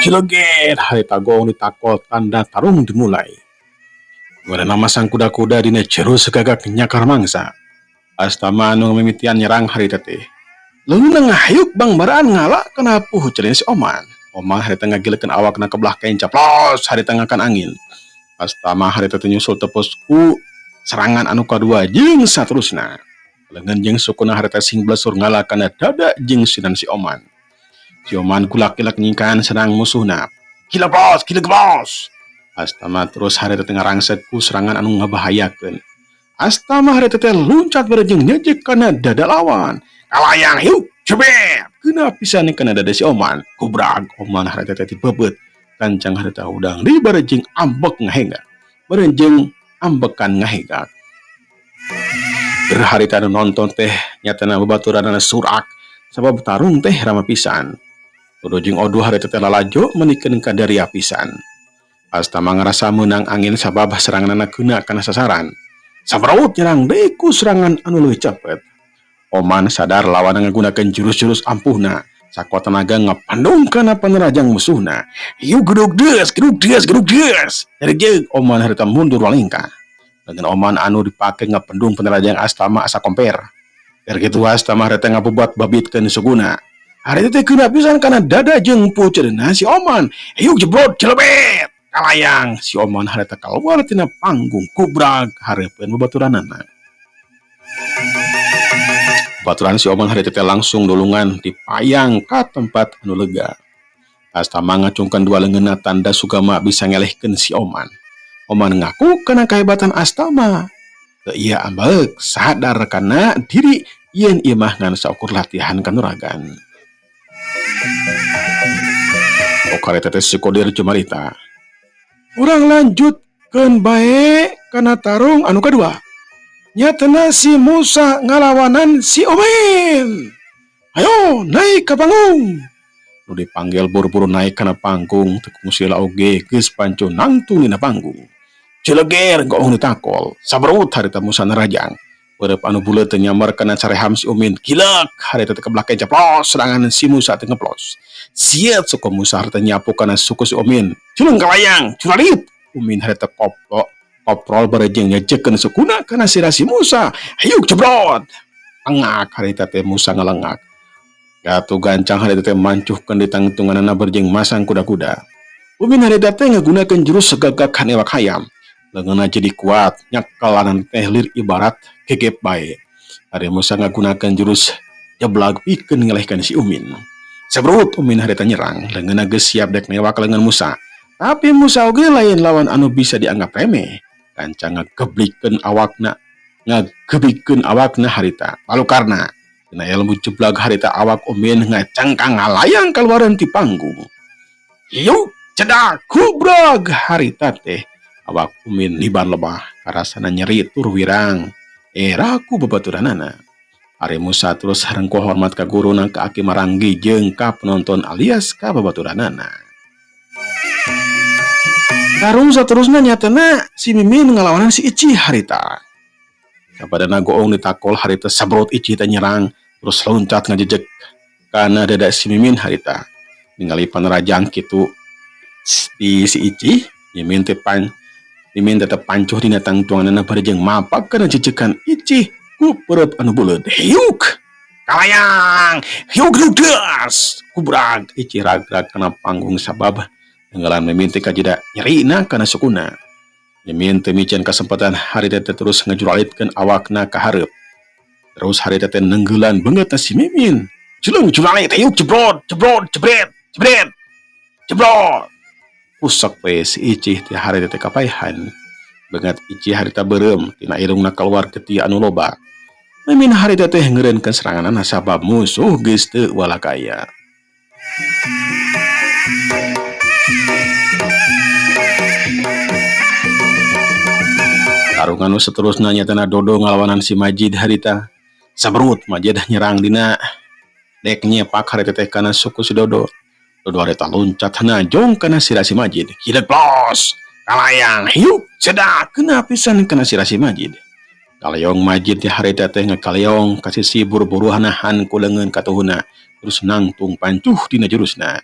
Cileger hari tagong ditakol tanda tarung dimulai. Gua nama sang kuda-kuda dina jeru segagak nyakar mangsa. Astama anu mimitian nyerang hari tete. Lalu ngahayuk bang baraan ngala kena puh cerin si Oman. Oman hari tengah gilekan awak na kebelah kain caplos hari tengah kan angin. Astama hari tete nyusul tepusku serangan anu kedua jeung saterusna. Lengan jeung sukuna hari tete sing blesur ngala kana dada jeung sinan si Oman. Si Oman kulak-kilak nyingkan serang musuhna. Gila bos. Astama terus hari tete ngarangsetku serangan anu ngabahayakeun. Astama hari tete luncat berejeng nyejek kana dada lawan. Kalayang yuk cepet. Kena pisan kana dada si Oman. Kubrag Oman hari tete dibebet. Kancang hari tete udang di berejeng ambek ngahegak. Berejeng ambekan ngahegak. Berhari tete nonton teh nyatana babaturan surak. Sabab tarung teh rama pisan. Tudujing odu hari tete lalajo menikeun kadaria pisan. Astama ngerasa menang angin sabab serangan anak guna kana sasaran. Sabraut nyerang deku serangan anu leuwih cepet. Oman sadar lawan ngagunakeun jurus-jurus ampuhna. Sakuat tenaga ngapandung kana panerajang musuhna. Yuk gedug deus. Dari jeug Oman harita mundur walingkah. Dengan Oman anu dipake ngapendung panerajang Astama asa komper. Dari kitu Astama harita ngabubat babitkeun suguna. Hari teh kena pisan kana dada jeung puceurna si Oman. Yuk jebrot celebet. Kalayang si Oman harita kaluar tina panggung kubrag hareupeun babaturanana. Baturan si Oman hari teh langsung dulungan dipayang ka tempat anu lega. Astama ngacungkan dua leungeunna tanda sugama bisa ngelehkeun si Oman. Oman ngaku kana kahebatan Astama. Teu ieu ambek sadar kana diri yen ieu mah ngan saukur latihan kanuragan. Okare teh si Kodir cumarita. Urang lanjutkeun bae kana tarung anu kadua. Nyatana si Musa ngalawanan si Omen. Ayo naik ke panggung. Nu dipanggil buru-buru naik kana panggung teu musila oge geus pancu nangtung dina panggung. Cileger goong ditakol. Sabrut harita Musa narajang. Beureup anu buleut teu nyamar kana careham si Umin. Gilek harita teu keblake ceplos serangan si Musa teu ngeplos. Siet suku Musa harita nyapu kana suku si Umin. Culung kalayang, curalit. Umin harita koprol berejeng nyejekeun sukuna kana sirah si Musa. Hayuk cebrot. Engak harita teh Musa ngalengak. Gatu gancang harita teh mancuhkeun di tangtunganana berjeng masang kuda-kuda. Umin harita teh ngagunakeun jurus segagak hanewak hayam. Leungeunna jadi kuat, nyakalanan teh lir ibarat gegep bae. Ari Musa ngagunakeun jurus jeblag pikeun ngelehkeun si Umin. Sabrut Umin harita nyerang, leungeunna geus siap dek newak leungeun Musa. Tapi Musa oge lain lawan anu bisa dianggap remeh. Kancang ngageblikeun awakna harita. Lalu karena dina ilmu jeblag harita awak Umin ngacangkang ngalayang kaluaran ti panggung. Yuk cedak kubrag harita teh. Awak Umin liban lebah karasana nyeri tur wirang. Raku babaturanana. Ari Musa terus harengku hormat ka guruna ka Aki Maranggi jeung ka penonton alias ka babaturanana. Tarung saterusna nyatana si Mimin ngalawanan si Ici harita. Sapadana goong ditakol harita sabrut Ici teh nyerang terus loncat ngajejek kana dada si Mimin harita. Ningali panerajang kitu si Ici, Mimin tetep pancuh dina tangtuanana barejeng mapak kana jejekan Ici ku pereup anu buleut. Hiuk kalayang, hiuk dudas. Kubrag Ici ragrag kana panggung sabab tenggelam Mimin teh kajeda nyerina kana sukuna. Mimin teu micen kasempatan harita teh terus ngajuralitkeun awakna ka hareup. Terus harita teh nenggeulan beungeut si Mimin. Culung culalit hayuk jebrot. Usek we si Ici teh harita teh kapaehan. Beungeut Ici harita beureum tina irungna kaluar geti anu loba. Mimin harita teh ngeureunkeun seranganna sabab musuh geus teu walakaya. Tarungan seterusnya nyatana Dodo ngalawanan si Majid harita. Sabrut Majid nyerang dina dek nyepak harita teh kana suku si Dodo. Dodo harita loncat najong kana sirah si Majid. Hilek plos. Kalayang hiuk cedak kena pisan kana sirah si Majid. Kalayong Majid di harita teh ngakalayong kasih si buru-buru hanahan ku leungeun katuhuna terus nangtung pancuh dina jurusna.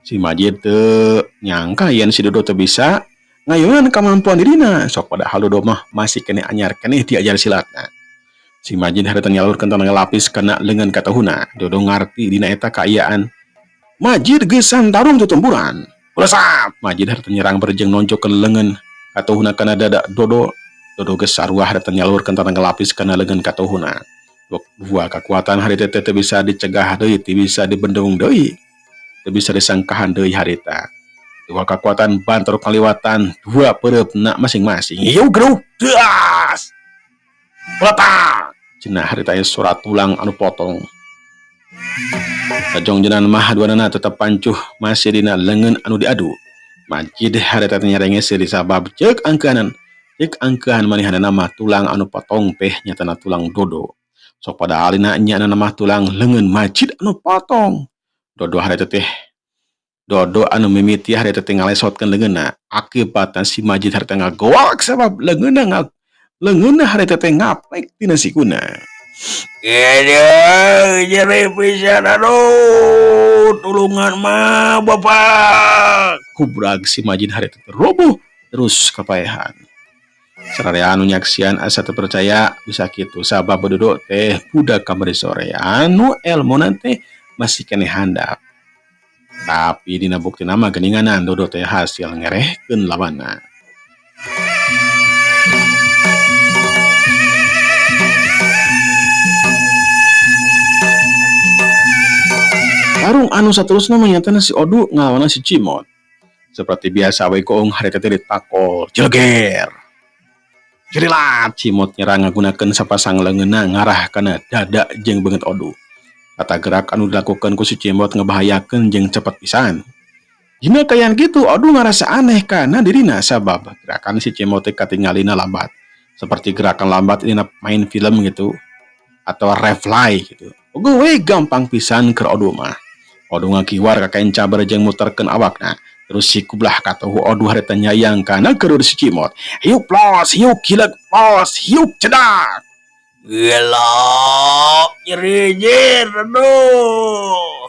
Si Majid teu nyangka yen si Dodo teu bisa ngayeunan kemampuan dirina, sok padahal Dodo mah masih kene anyar keneh diajar silatna. Si Majid harita nyalurkeun tenaga lapis kana leungeun katahuna. Dodo ngarti dina eta kaayaan. Majid geus santarung tutumburan. Ulesap, Majid harita nyerang berjeng nonjokkeun leungeun katahuna kana dada Dodo. Dodo geus sarua harita nyalurkeun tenaga lapis kana leungeun katahuna. Dua kekuatan harita teu bisa dicegah deui, teu bisa dibendung deui. Teu bisa disangkahan deui harita. Dua kekuatan banter kaliwatan dua pereupna masing-masing. Hiu geruk das. Letak. Cenah harita surat tulang anu potong. Sajong jenaan mah duanana tetep pancuh masih dina leungeun anu diadu. Majid harita nyarenge seuri sabab ceuk angkeuanan. Ceuk angkeuan manehanana mah tulang anu potong teh nyatana tulang Dodo. Sok pada alina nyana mah tulang leungeun Majid anu potong. Dodo harita teh Dodo anu mimiti harita teh ngalesotkeun leungeunna. Akibatna si Majid harita ngagoak sabab leungeunna harita teh ngaplek tina sikuna. Aduh, nyeri pisan aduh, tulungan mah bapak. Kubrag si Majid harita teh roboh terus kapaehan. Sararea anu nyaksian asa teu percaya bisa kitu sabab Dodo teh budak kamari sore anu elmona teh masih keneh handap. Tapi dina buktina mah geuninganan Dodo teh hasil ngerehkeun lawanna. Tarung anu saterusna menyatana si Odu ngalawan si Cimot. Seperti biasa we koong harita teh ditakol, jeger. Jerilat Cimot nyerang ngagunakeun sapasang leungeunna ngarah kana dada jeung beungeut Odu. Kata gerak anu dilakukeun ku si Cimot ngabahayakeun jeung cepet pisan. Dina kayan kitu Odu ngarasa aneh kana dirina sabab gerakan si Cimot teh katingalina lambat. Seperti gerakan lambat dina main film gitu atau refly gitu. Oge we gampang pisan keur Odu mah. Odu ngakiwar ka kain cabar jeung muterkeun awakna. Terus si kublah katuhu Odu harita nyayang kana keur si Cimot. Hiuk plos, hiuk gileg plos, hiuk cedak. Gelok nyeri jer aduh.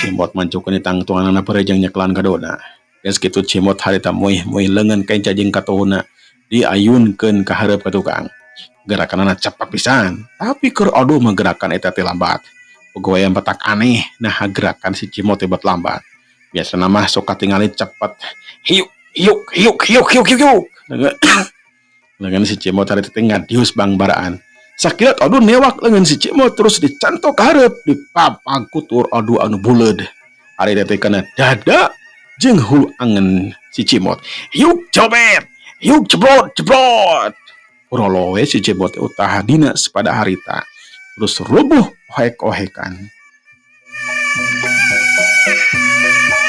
Cimot mancukeun tangtunganna perejeng nyeklan kadona. Geus kitu Cimot harita moih-moih leungeun kain cajing katuhuna diayunkeun ka hareup ka tukang. Gerakanana cepat pisan, tapi keur Odu mah gerakan eta teh lambat. Pegawaian petak aneh, nah gerakan si Cimot teh lambat. Biasana mah sok katingali cepet. Hiuk, hiuk, hiuk, hiuk, hiuk, hiuk, hiuk. Leungeun si Cimot harita teh ngadius bangbaraan. Sakilat Odu newak leungeun si Cimot terus dicantok ka hareup, dipapag kutur Odu anu buleud. Harita teh kana dada jeung hulu angen si Cimot. Hiuk cobet, hiuk jebrot, jebrot. Urolo we si Cimot utah dina sepada harita. Terus rubuh ohek-ohekan.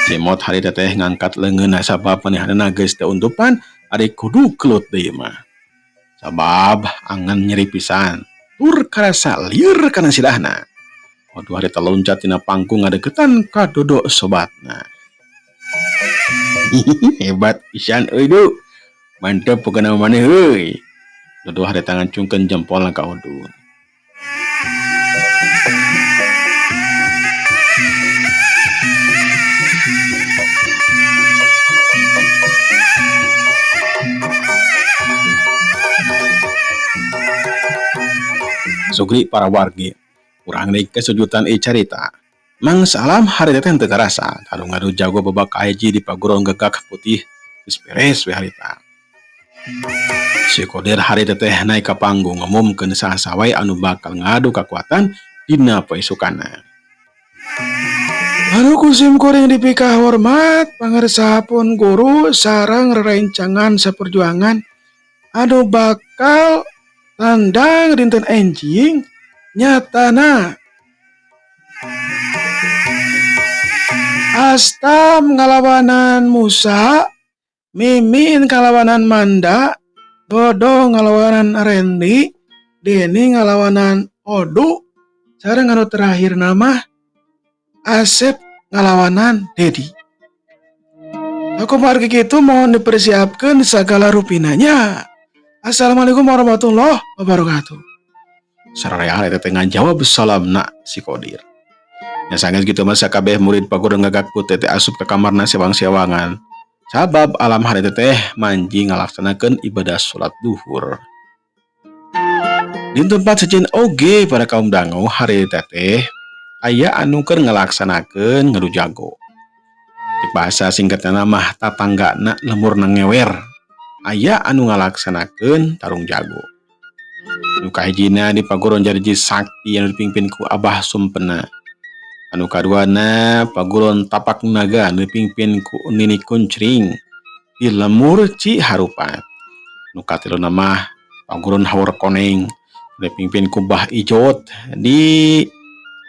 Cimot harita teh ngangkat leungeunna sabab manehanana geus teu untupan ari kudu kelut deui mah. Sabab angan nyeri pisan. Tur karasa lieur kana silahna. Odu harita loncat tina panggung ngadeukeutan ka Dodo sobatna. Hebat pisan euy Du. Mantep pokona maneh euy. Dodo harita ngancungkeun jempolna ka Odu. Sugri para wargi urang deui kesujutan carita. Mang salam harita teh teu karasa tarung ngadu jago babak kahiji di paguron gegak putih geus beres we harita. Si Kodir harita teh naik ka panggung ngumumkeun saha wae anu bakal ngadu kakuatan dina paesukanna. Anu kusim kuring dipikah hormat pangaresahapun guru sareng rerencangan saperjuangan anu bakal tandang dinten enjing nyatana Astam ngalawanan Musa, Mimin ngalawanan Manda, Dodo ngalawanan Rendi, Deni ngalawanan Odu, sareng anu terakhir nama Asep ngalawanan Dedi. Aku margi kitu mohon dipersiapkan segala rupinanya. Assalamualaikum warahmatullahi wabarakatuh. Sararea eta teh ngajawab salamna si Kodir. nya sanges gitu mah sakabeh murid paguron ngagak putih teh asup ke kamarna sewang-sewangan sabab alam hari teh manji ngalaksanakeun ibadah salat duhur. Di tempat sejen oge pada kaum dangu hari teh aya anu keur ngalaksanakeun ngadu jago. Cek bahasa singkatna mah tatanggana lemur nangewer. Aya anu ngalaksanakeun tarung jago. Nu kahijina di paguron jarji sakti anu dipimpin ku Abah Sumpena. Anu kaduana paguron tapak naga anu dipimpin ku Nini Kuncring di lemur Ciharupat. Nu katiluna mah paguron Haur Koneng dipimpin ku Bah Ijot di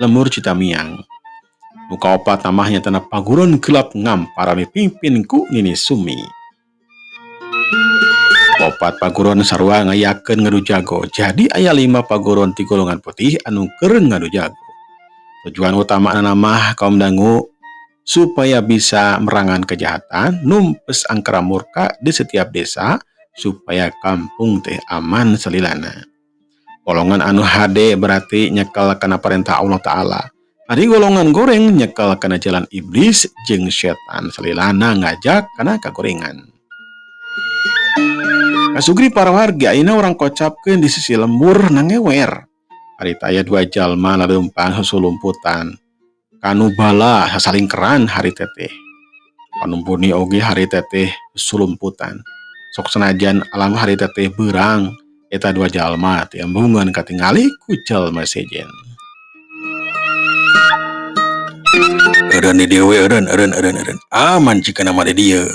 lemur Citamiang. Nu kaopat namanya tanah paguron Gelap Ngampar dipimpin ku Nini Sumi. Opat paguron sarua ngayakeun ngadu jago. Jadi aya 5 paguron ti golongan putih anu keur ngadu jago. Tujuan utama mah kaum dangu supaya bisa merangan kejahatan, numpes angkara murka di setiap desa supaya kampung teh aman selilana. Golongan anu hade berarti nyekel kana perintah Allah Ta'ala. Ari golongan goreng nyekel kana jalan iblis jeung setan selilana ngajak kana kagorengan. Kasugri para warga ayeuna orang kocapkeun di sisi lembur nangewer. Ari taya 2 jalma lareumpang susulumputan. Kanu bala sasalingkeran hari teteh. Panumpuni oge hari teteh susulumputan. Sok senajan alam hari teteh beurang eta 2 jalma teh embungan katingali ku jalma sejen. Eureun di dieu we eureun. Aman cikeuna mah di dieu.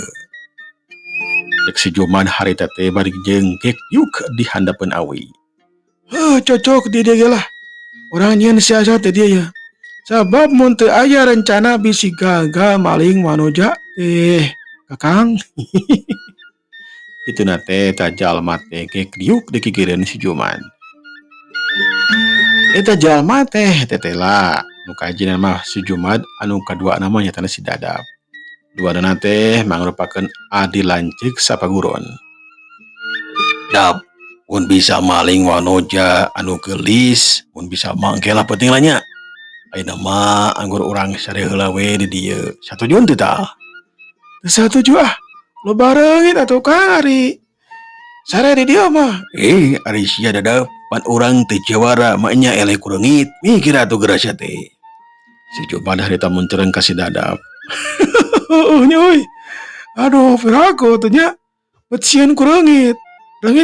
Cek si Juman hari teteh bari jengkek yuk di handapeun awi. Cocok di dieu lah. Urang nyeun siasat teh dieu ya. Sabab mun teu aya rencana bisi gagal maling wanoja teh Kakang. Itu nate ta jalma teh kek yuk dikikireun si Juman. Eta jalma teh tetela nu kajina mah si Jumad anu kadua namanya tanah si Dadap. Dua dana teh mangrupakeun adi lanceuk sapaguron. Dap, mun bisa maling wanoja anu geulis, mun bisa mangkela penting lah nya. Ayeuna mah anggur urang sare heula we di dieu. Satujuan teu tah? Teu satuju ah. Loba reungit atuh Kang ari sare di dieu mah. Ari sia Dadap pan urang teu jawara mah nya eleh ku reungit. Mikir atuh gerasnya teh. Si Jumad harita muncereng ka si Dadap. Nyoy, aduh piraku tuh nya pecian ku reungit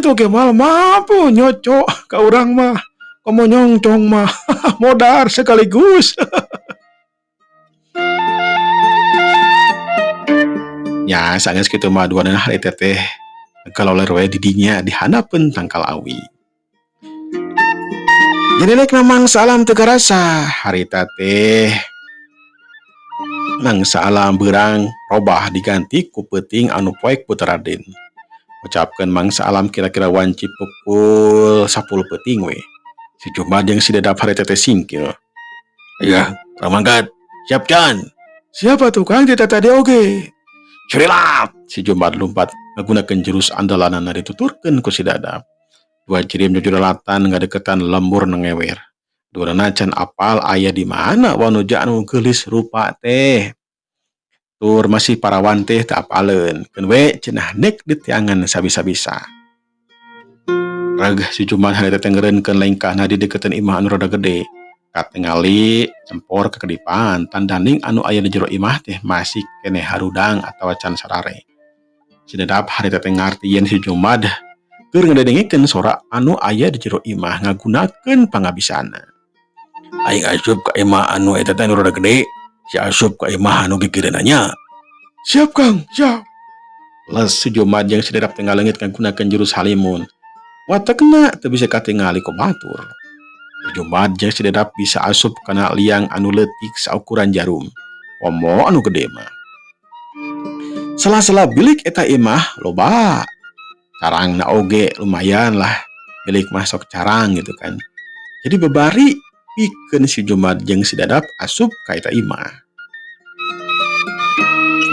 oke mal mampu nyocok ka urang mah komo nyongcong mah modar sekaligus. Ya sanges kitu mah duana hari teteh kalau lerwe di dinya dihanapeun tangkal awi. Jadi nek namang salam teu karasa hari teteh nang salam berang robah diganti ku peuting anu poek putraden. Ucapkeun mangsa alam kira-kira wanci pukul 10 peuting we. Si Jumad jeung si Dadap hari teteh singkil. Ya, pamangkat. Siap can. Siapa tuh Kang kita tadi oge? Curilat. Si Jumad lompat ngagunakeun jurus andalanna dituturkeun ku si Dadap. 2 jirim jujuralatan ngadeketan lembur nangewer. Durana can apal aya di mana wanoja anu geulis rupa teh. Tur masih parawan teh teu apaleun. Keun we cenah nek diteangan sabisa-bisa. Reg si Juman hari teh ngeureunkeun lengkahna di deketan imah anu rada gede. Katingali cempor ke kedipan tandanding anu aya di jero imah teh masih keneh harudang atawa can sarare. Si Dadap hari teh ngartieun si Jumad keur ngedengikeun sora anu aya di jero imah ngagunakeun pangabisana. Aing asup ka imah anu eta teh anu rada gede, si asup ka imah anu gigireunna nya. Siap Kang, siap. Les si Jumad jeung si Dadap teh ngaleungit ngagunakeun jurus halimun. Watekna teu bisa katingali ku batur. Si Jumad jeung si Dadap bisa asup kana liang anu leutik saukuran jarum. Omo anu gede mah. Sela-sela bilik eta imah loba. Carangna oge lumayan lah. Bilik mah sok carang gitu kan. Jadi bebari pikeun si Jumad jeung si Dadap asup ka eta imah.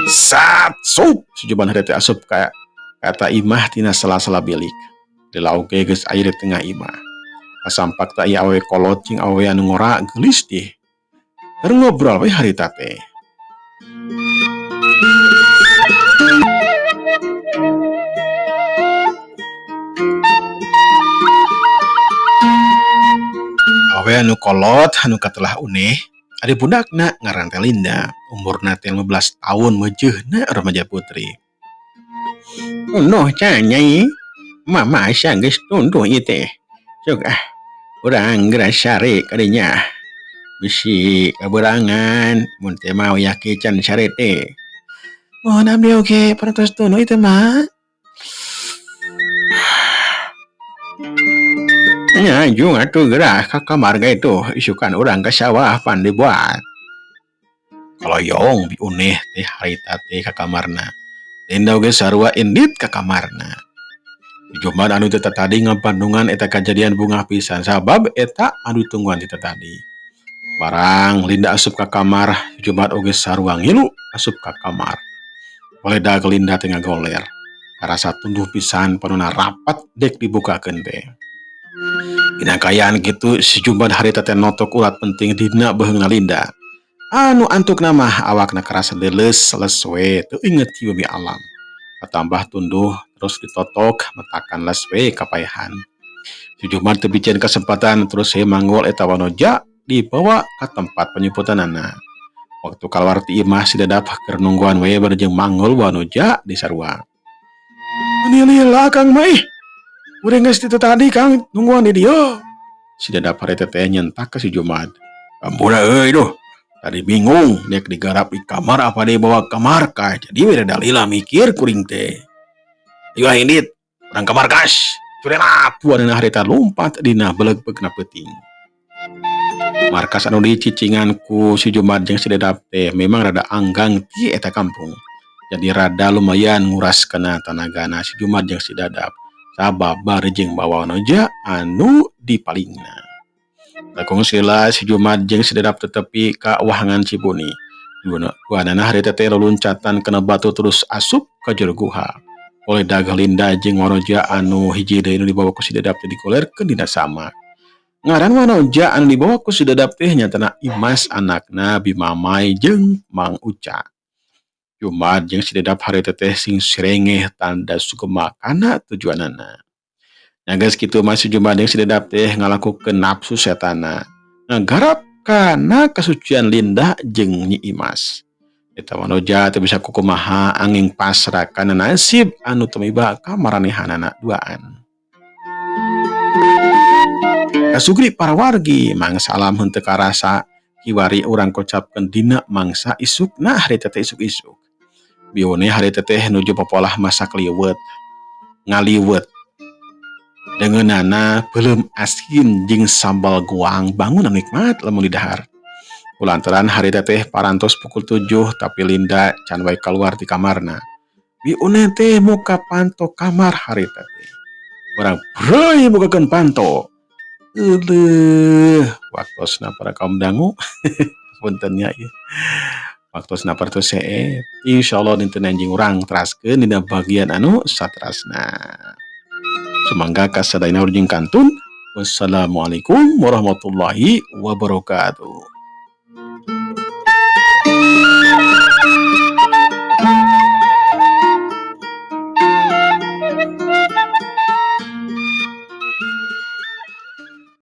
Sat sup si Jumad hari teh asup ka eta imah tina sela-sela bilik. Lila oge geus aya di tengah imah. Kasampak teh aya awewe kolot jeung awewe anu ngora geulis teh. ngobrol we harita teh. Awe anu kolot anu katelah uneh ada budakna ngaran teh Linda, umurna teh 15 tahun meujeuna remaja putri. Unuh can nyai, mama asa geus tunduh ieu teh. Sok urang geura sare kadinya. Bisi kaberangan mun teh mau yaki can sare teh. Mohon abdi oge parantos tunduh itu mah. Nya jung atuh geura ka kamar ge itu isukan urang ka sawah pan dibuat. Kaloyong bi uneh teh harita teh ka kamarna. Linda oge sarua indit ka kamarna. Jumat anu teh tadi ngapandungan eta kejadian bunga pisan sabab eta anu tungguan teh tadi. Barang Linda asup ka kamar, Jumat oge sarua ngilu asup ka kamar. Baleda Linda teh ngagoler. Karasa tunduh pisan panuna rapat dek dibukakeun teh. Dina kayaan kitu si Jumat harita teh notok ulat penting dina beheungna Linda. Anu antukna mah awakna karasa leuleus les we teu inget ti bumi alam. Katambah tunduh terus ditotok metakan les we kapaehan. Si Jumat teu biceun kesempatan terus he manggol eta wanoja dibawa ka tempat penyebutanana. Waktu kaluar ti imah si dadap keur nungguan we bareng manggol wanoja di sarua. Lila Kang Mai. Urang geus ditu tadi Kang nungguan di dieu. Si dadap harita teh nyentak ke si Jumat. Ampura euy duh. Tadi bingung dek digarap di kamar apa dibawa ke markas. Jadi we dalila mikir kuring teh. Ayo indit, urang ka markas. Curelap puanana harita lompat dina beleg-begna peuting. Markas anu dicicingan ku si Jumat jeung si dadap teh memang rada anggang ti eta kampung. Jadi rada lumayan nguras kena tanagana si Jumat jeung si dadap. Sabab barejeng bawa noja anu dipalingna. Lakung sila si Jumat jeung si dadap tetepi ka wahangan Cibuni. Duanana harita teh loncatan kena batu terus asup ka jero guha. Oleh dag Linda jeung wanoja anu hiji deui anu dibawa ku si dadap teh dikolerkeun dina sama. Ngaran wanoja anu dibawa ku si dadap teh nyatana Imas anakna Bimamai jeung Mang Uca. Jumat jeung si dadap harita teh sing sirengeh tanda sugema kana tujuanana. Nya geus kitu mah si Jumat jeung si dadap teh ngalakukeun nafsu setana. Ngagarap kana kasucian Linda jeung Nyi Imas. Eta wanoja teu bisa kukumaha angin pasrah kana nasib anu tumiba ka maranehanana duaan. Kasugri para wargi mangsa alam henteu karasa kiwari urang kocapkeun dina mangsa isukna harita teh isuk-isuk. Bione harita teh nuju popolah masak liwet. Ngaliwet. Deungeunana beuleum asin jeung sambal goang bangun nikmat lamun di dahar. Kulantaran harita teh parantos pukul 7 tapi Linda can wae kaluar ti kamarna. Bione teh muka panto kamar harita teh. Urang breuy mugakeun panto. Waktosna para kaum dangu. Punten nya ieu. Waktosna partos seueur. Insyaallah dinten anjing urang teraskeun dina bagian anu saterasna. Sumangga kasadayana urang kantun. Wassalamualaikum warahmatullahi wabarakatuh.